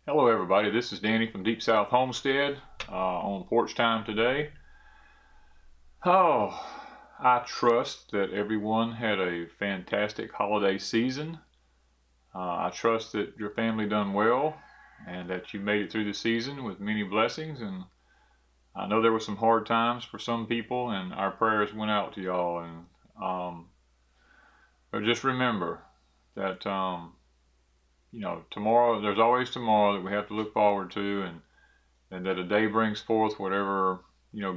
Hello everybody, this is Danny from Deep South Homestead on Porch Time today. Oh, I trust that everyone had a fantastic holiday season. I trust that your family done well and that you made it through the season with many blessings. And I know there were some hard times for some people, and our prayers went out to y'all. And but just remember that tomorrow, there's always tomorrow that we have to look forward to, and that a day brings forth whatever,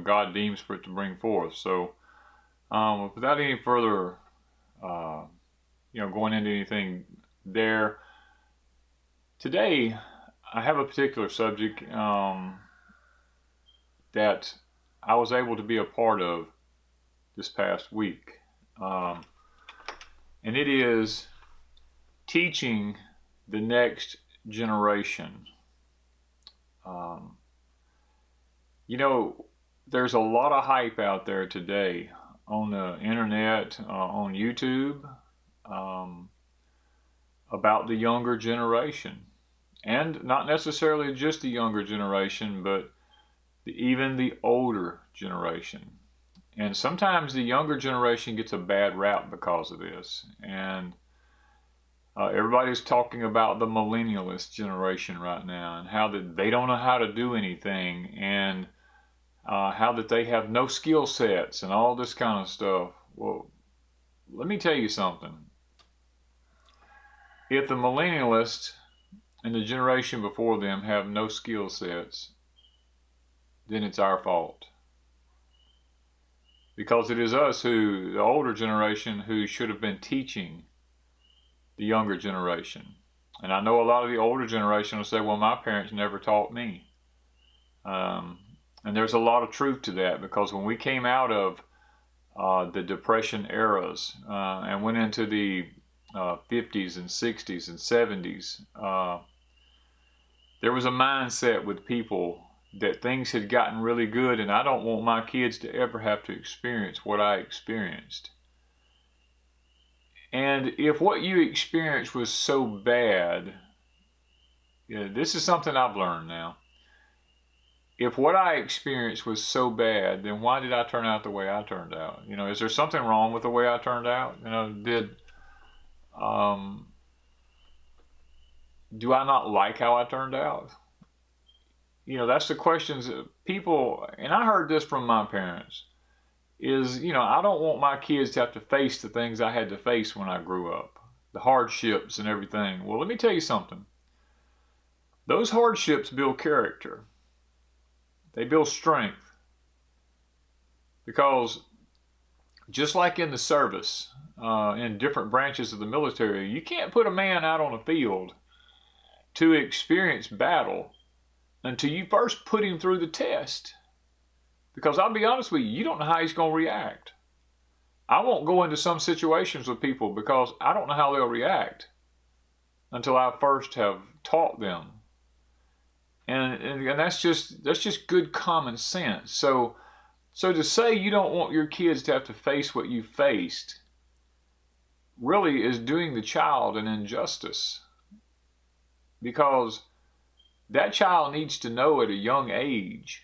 God deems for it to bring forth. So, without any further, going into anything there, today I have a particular subject that I was able to be a part of this past week. And it is teaching the next generation. There's a lot of hype out there today on the internet, on YouTube, about the younger generation. And not necessarily just the younger generation, but even the older generation. And sometimes the younger generation gets a bad rap because of this. And everybody's talking about the millennialist generation right now, and how that they don't know how to do anything, and how that they have no skill sets and all this kind of stuff. Well, let me tell you something. If the millennialists and the generation before them have no skill sets, then it's our fault. Because it is us, the older generation, who should have been teaching the younger generation. And I know a lot of the older generation will say, well, my parents never taught me. And there's a lot of truth to that, because when we came out of the Depression eras and went into the 50s and 60s and 70s, there was a mindset with people that things had gotten really good, and I don't want my kids to ever have to experience what I experienced. And if what you experienced was so bad, this is something I've learned now. If what I experienced was so bad, then why did I turn out the way I turned out? Is there something wrong with the way I turned out? Do I not like how I turned out? That's the questions that people, and I heard this from my parents, is, I don't want my kids to have to face the things I had to face when I grew up, the hardships and everything. Well, let me tell you something. Those hardships build character. They build strength. Because just like in the service, in different branches of the military, you can't put a man out on a field to experience battle until you first put him through the test. Because I'll be honest with you, you don't know how he's going to react. I won't go into some situations with people because I don't know how they'll react until I first have taught them. And that's just good common sense. So to say you don't want your kids to have to face what you faced really is doing the child an injustice. Because that child needs to know at a young age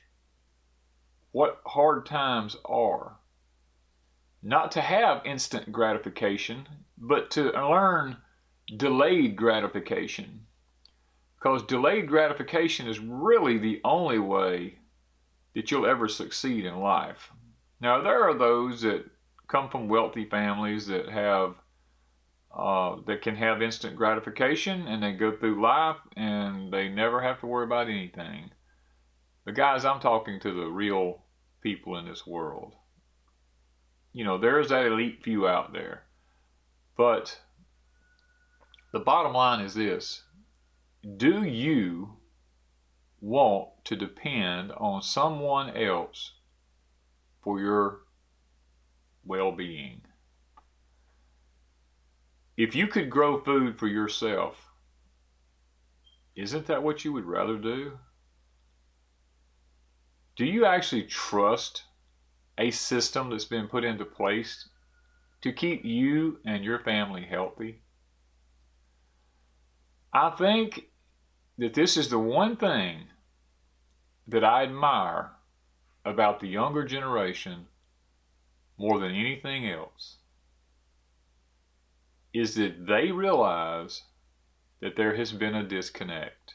what hard times are. Not to have instant gratification, but to learn delayed gratification. Because delayed gratification is really the only way that you'll ever succeed in life. Now, there are those that come from wealthy families that can have instant gratification, and they go through life and they never have to worry about anything. But guys, I'm talking to the real people in this world. There's that elite few out there. But the bottom line is this. Do you want to depend on someone else for your well-being? If you could grow food for yourself, isn't that what you would rather do? Do you actually trust a system that's been put into place to keep you and your family healthy? I think that this is the one thing that I admire about the younger generation more than anything else, is that they realize that there has been a disconnect.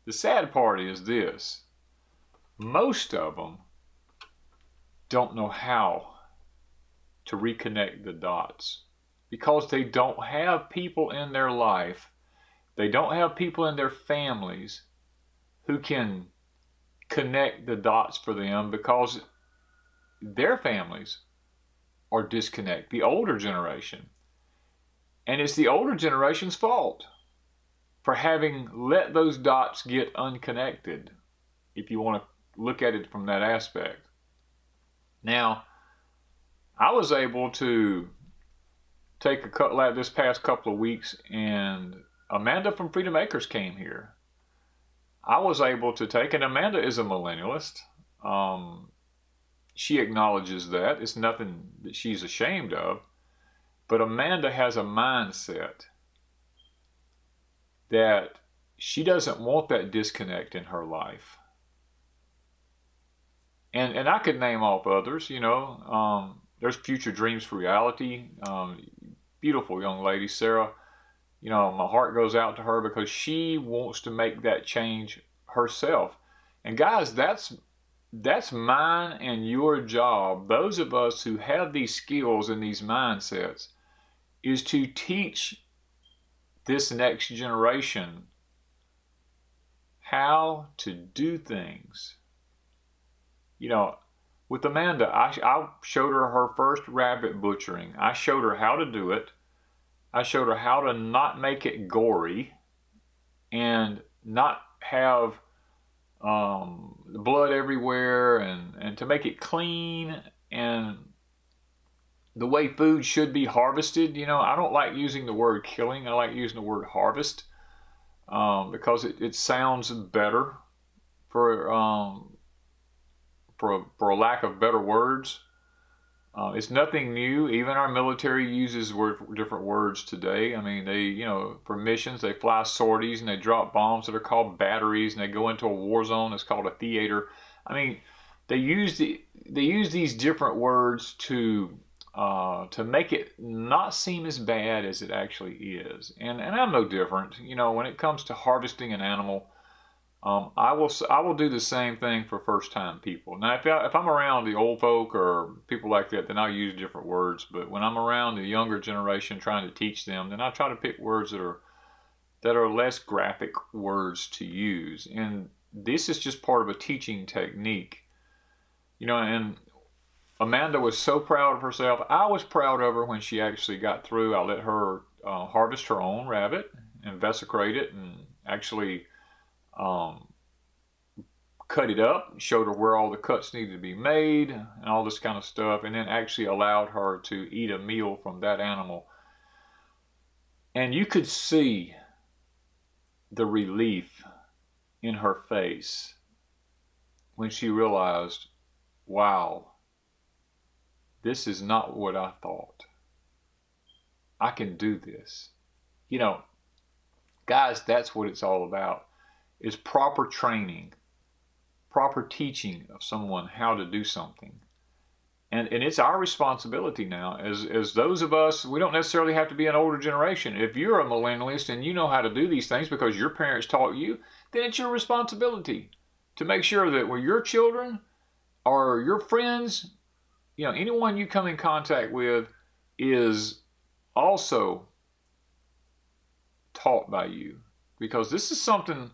The sad part is this: most of them don't know how to reconnect the dots because they don't have people in their life, they don't have people in their families who can connect the dots for them because their families are disconnected, the older generation. And it's the older generation's fault for having let those dots get unconnected, if you want to look at it from that aspect. Now, I was able to take this past couple of weeks, and Amanda from Freedom Acres came here. I was able to take, and Amanda is a millennialist. She acknowledges that. It's nothing that she's ashamed of. But Amanda has a mindset that she doesn't want that disconnect in her life. And I could name off others, you know. There's Future Dreams for Reality. Beautiful young lady, Sarah. You know, my heart goes out to her because she wants to make that change herself. And guys, that's mine and your job. Those of us who have these skills and these mindsets is to teach this next generation how to do things. You know, with Amanda, I showed her first rabbit butchering. I showed her how to do it. I showed her how to not make it gory and not have blood everywhere, and to make it clean and the way food should be harvested. You know, I don't like using the word killing. I like using the word harvest because it sounds better for a lack of better words. It's nothing new. Even our military uses different words today. I mean, they, you know, for missions, they fly sorties and they drop bombs that are called batteries, and they go into a war zone that's called a theater. I mean, they use these different words to make it not seem as bad as it actually is. And I'm no different. You know, when it comes to harvesting an animal, I will do the same thing for first time people. Now, if I'm around the old folk or people like that, then I'll use different words. But when I'm around the younger generation trying to teach them, then I try to pick words that are less graphic words to use. And this is just part of a teaching technique. You know, and Amanda was so proud of herself. I was proud of her when she actually got through. I let her harvest her own rabbit and vesicrate it, and actually cut it up, showed her where all the cuts needed to be made and all this kind of stuff, and then actually allowed her to eat a meal from that animal. And you could see the relief in her face when she realized, wow, this is not what I thought. I can do this. You know, guys, that's what it's all about, is proper training, proper teaching of someone how to do something. And it's our responsibility now, as those of us, we don't necessarily have to be an older generation. If you're a millennialist and you know how to do these things because your parents taught you, then it's your responsibility to make sure that when your children or your friends, you know, anyone you come in contact with is also taught by you. Because this is something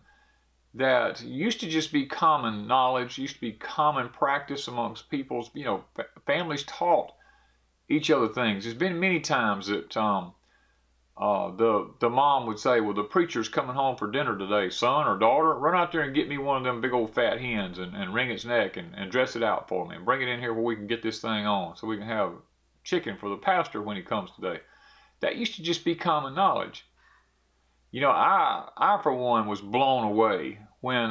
that used to just be common knowledge, used to be common practice amongst people's, you know, families taught each other things. There's been many times that the mom would say, well, the preacher's coming home for dinner today, son or daughter, run out there and get me one of them big old fat hens and wring its neck and dress it out for me and bring it in here where we can get this thing on so we can have chicken for the pastor when he comes today. That used to just be common knowledge. You know, I for one was blown away when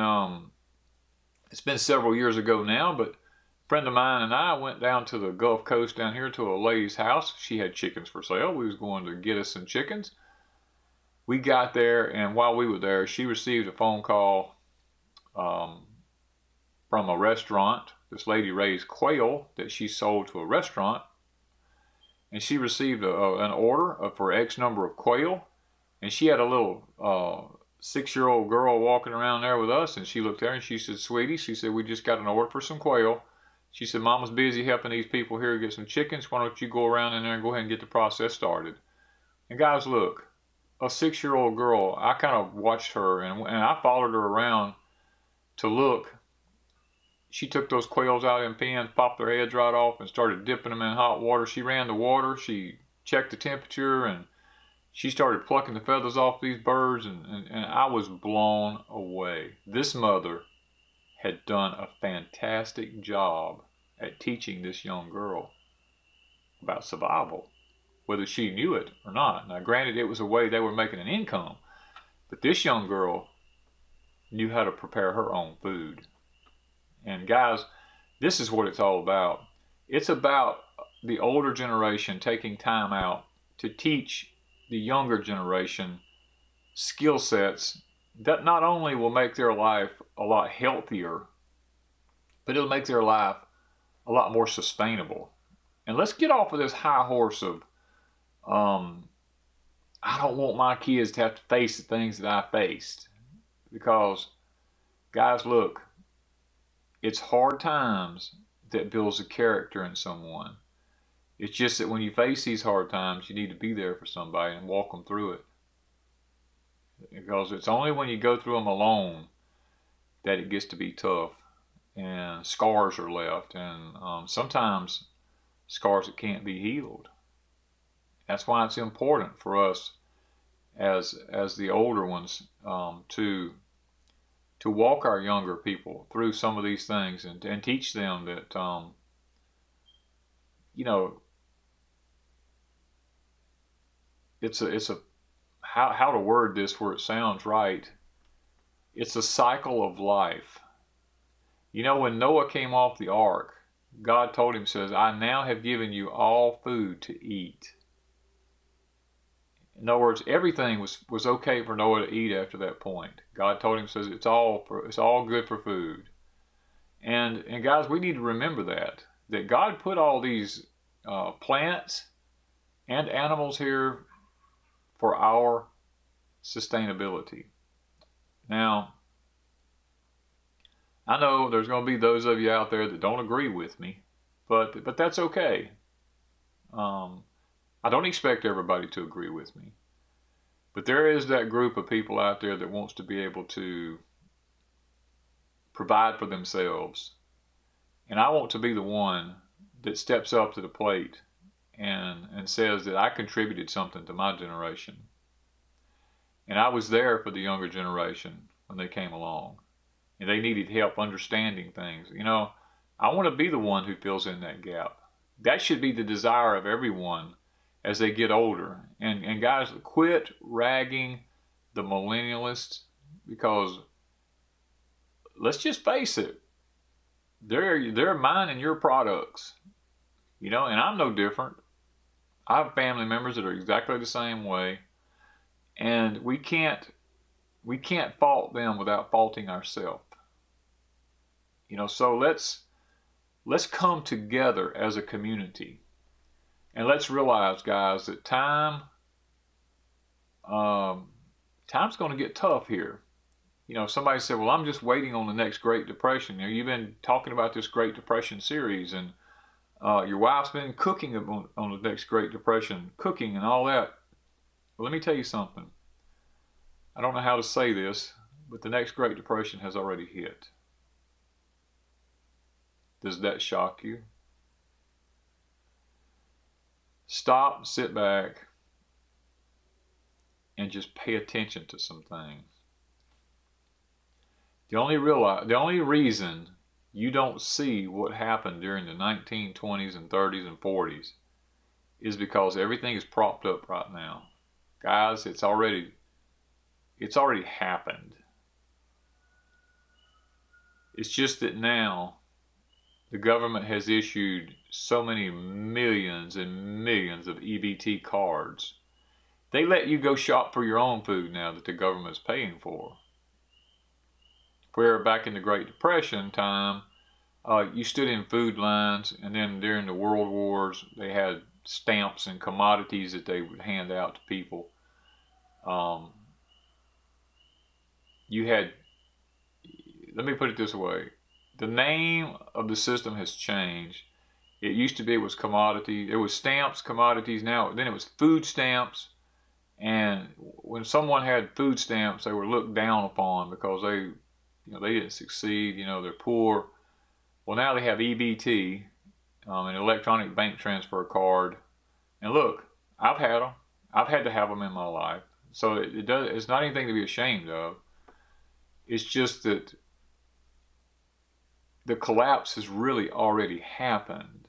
it's been several years ago now, but a friend of mine and I went down to the Gulf Coast down here to a lady's house. She had chickens for sale. We was going to get us some chickens. We got there, and while we were there, she received a phone call from a restaurant. This lady raised quail that she sold to a restaurant, and she received an order for X number of quail, and she had a little 6-year-old girl walking around there with us, and she looked there and she said, "Sweetie," she said, "we just got an order for some quail." She said, "Mama's busy helping these people here get some chickens. Why don't you go around in there and go ahead and get the process started?" And guys, look, a 6-year-old girl, I kind of watched her, and I followed her around to look. She took those quails out in pens, popped their heads right off, and started dipping them in hot water. She ran the water, she checked the temperature, and she started plucking the feathers off these birds, and I was blown away. This mother had done a fantastic job at teaching this young girl about survival, whether she knew it or not. Now, granted, it was a way they were making an income, but this young girl knew how to prepare her own food. And guys, this is what it's all about. It's about the older generation taking time out to teach the younger generation skill sets that not only will make their life a lot healthier, but it'll make their life a lot more sustainable. And let's get off of this high horse of, I don't want my kids to have to face the things that I faced. Because, guys, look, it's hard times that builds a character in someone. It's just that when you face these hard times, you need to be there for somebody and walk them through it. Because it's only when you go through them alone that it gets to be tough, and scars are left, and sometimes scars that can't be healed. That's why it's important for us as the older ones to walk our younger people through some of these things and teach them that it's a how to word this where it sounds right. It's a cycle of life. When Noah came off the ark, God told him, says, "I now have given you all food to eat." In other words, everything was okay for Noah to eat after that point. God told him, says, it's all good for food. And guys, we need to remember that God put all these plants and animals here for our sustainability. Now, I know there's going to be those of you out there that don't agree with me, but that's okay. I don't expect everybody to agree with me. But there is that group of people out there that wants to be able to provide for themselves. And I want to be the one that steps up to the plate and says that I contributed something to my generation. And I was there for the younger generation when they came along. And they needed help understanding things. I want to be the one who fills in that gap. That should be the desire of everyone as they get older. And guys, quit ragging the millennialists, because let's just face it, they're mining your products. And I'm no different. I have family members that are exactly the same way. And we can't fault them without faulting ourselves. So let's come together as a community. And let's realize, guys, that time's going to get tough here. Somebody said, "Well, I'm just waiting on the next Great Depression." You've been talking about this Great Depression series, and your wife's been cooking on the next Great Depression, cooking and all that. Well, let me tell you something. I don't know how to say this, but the next Great Depression has already hit. Does that shock you? Stop, sit back, and just pay attention to some things. The only reason you don't see what happened during the 1920s and 30s and 40s is because everything is propped up right now. Guys, it's already happened. It's just that now the government has issued so many millions and millions of EBT cards They let you go shop for your own food now that the government's paying for. Where back in the Great Depression time, you stood in food lines, and then during the World Wars, they had stamps and commodities that they would hand out to people. You had, let me put it this way, the name of the system has changed. It used to be, it was commodity, it was stamps, commodities, then it was food stamps. And when someone had food stamps, they were looked down upon because they didn't succeed, they're poor. Well, now they have EBT, an electronic bank transfer card. And look, I've had them. I've had to have them in my life. So it's not anything to be ashamed of. It's just that the collapse has really already happened.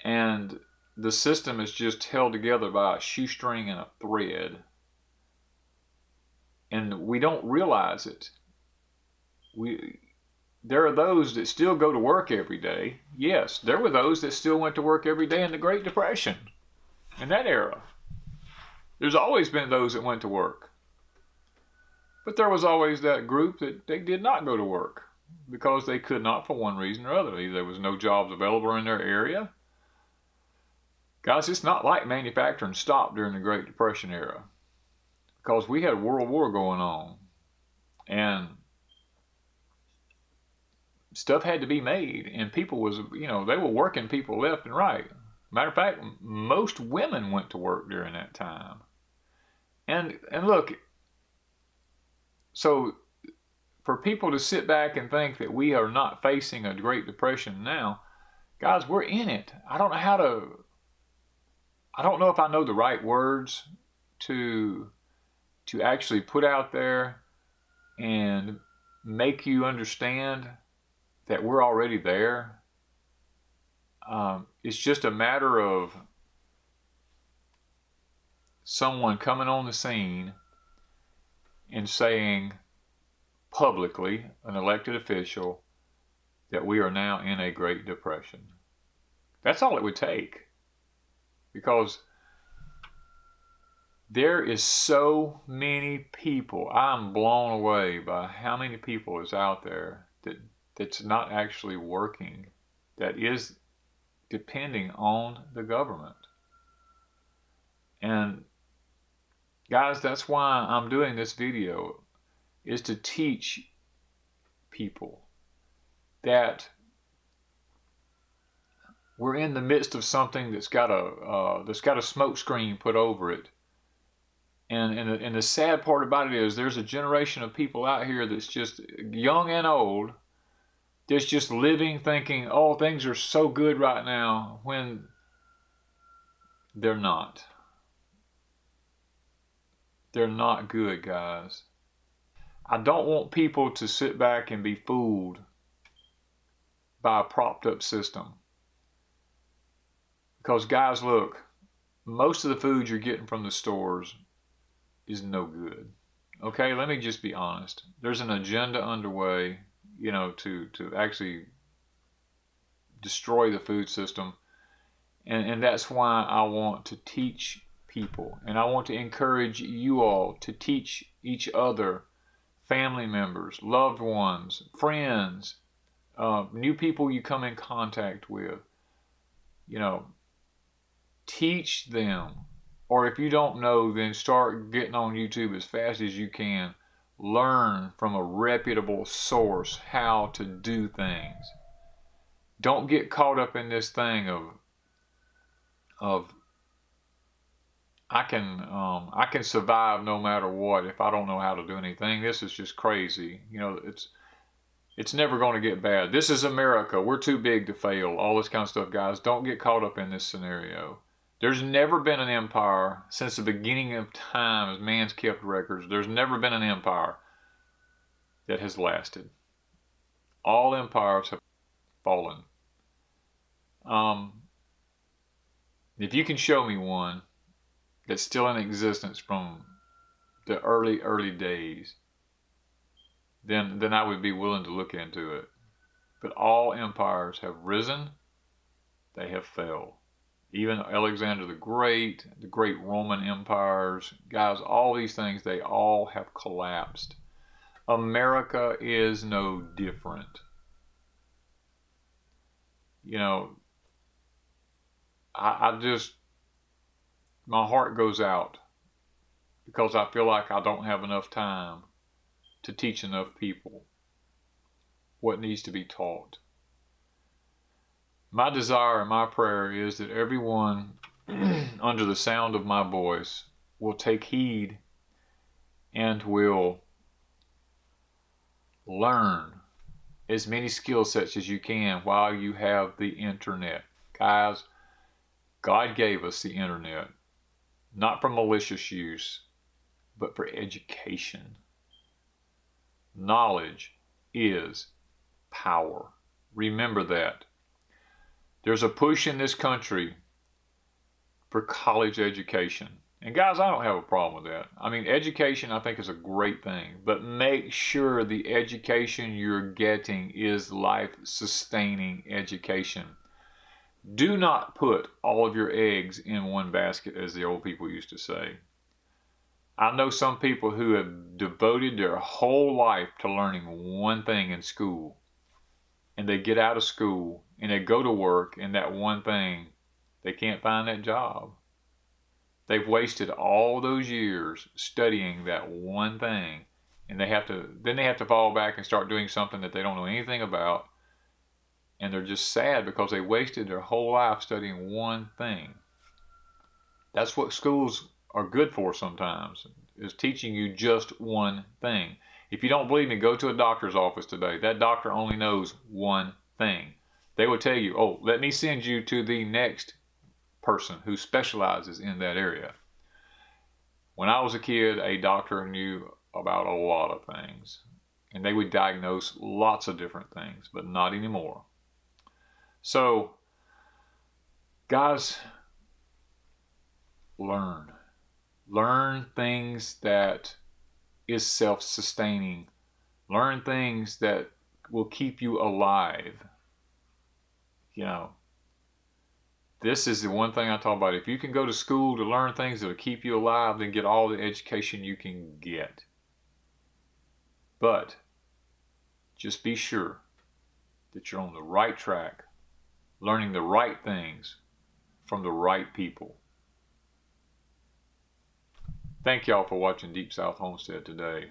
And the system is just held together by a shoestring and a thread. And we don't realize it. There are those that still go to work every day. Yes, there were those that still went to work every day in the Great Depression, in that era. There's always been those that went to work. But there was always that group that they did not go to work because they could not for one reason or other. Either there was no jobs available in their area. Guys, it's not like manufacturing stopped during the Great Depression era, because we had World War going on, and stuff had to be made, and people was, they were working people left and right. Matter of fact, most women went to work during that time. And look, so for people to sit back and think that we are not facing a Great Depression now, guys, we're in it. I don't know if I know the right words to actually put out there and make you understand that we're already there. It's just a matter of someone coming on the scene and saying publicly, an elected official, that we are now in a Great Depression. That's all it would take. Because there is so many people. I'm blown away by how many people is out there that's not actually working, that is depending on the government. And guys, that's why I'm doing this video, is to teach people that we're in the midst of something that's got a smoke screen put over it. And the sad part about it is there's a generation of people out here that's just young and old, that's just living thinking, oh, things are so good right now, when they're not. They're not good, guys. I don't want people to sit back and be fooled by a propped up system. Because guys, look, most of the food you're getting from the stores is no good. Okay, let me just be honest. There's an agenda underway, to actually destroy the food system. And that's why I want to teach people. And I want to encourage you all to teach each other, family members, loved ones, friends, new people you come in contact with. Teach them. Or if you don't know, then start getting on YouTube as fast as you can. Learn from a reputable source how to do things. Don't get caught up in this thing of I can survive no matter what if I don't know how to do anything. This is just crazy. It's never going to get bad. This is America. We're too big to fail. All this kind of stuff, guys. Don't get caught up in this scenario. There's never been an empire since the beginning of time, as man's kept records. There's never been an empire that has lasted. All empires have fallen. If you can show me one that's still in existence from the early days, then I would be willing to look into it. But all empires have risen, they have fell. even Alexander the Great Roman empires, guys, all these things, they all have collapsed. America is no different. You know, I just, my heart goes out because I feel like I don't have enough time to teach enough people what needs to be taught. My desire and my prayer is that everyone under the sound of my voice will take heed and will learn as many skill sets as you can while you have the internet. Guys, God gave us the internet, not for malicious use, but for education. Knowledge is power. Remember that. There's a push in this country for college education. And guys, I don't have a problem with that. I mean, education I think is a great thing, but make sure the education you're getting is life-sustaining education. Do not put all of your eggs in one basket, as the old people used to say. I know some people who have devoted their whole life to learning one thing in school, and they get out of school and they go to work, and that one thing, they can't find that job. They've wasted all those years studying that one thing, and they have to fall back and start doing something that they don't know anything about, and they're just sad because they wasted their whole life studying one thing. That's what schools are good for sometimes, is teaching you just one thing. If you don't believe me, go to a doctor's office today. That doctor only knows one thing. They will tell you, oh, let me send you to the next person who specializes in that area. When I was a kid, a doctor knew about a lot of things, and they would diagnose lots of different things, but not anymore. So, guys, learn. Learn things that is self-sustaining. Learn things that will keep you alive. You know, this is the one thing I talk about. If you can go to school to learn things that will keep you alive, then get all the education you can get. But just be sure that you're on the right track, learning the right things from the right people. Thank y'all for watching Deep South Homestead today.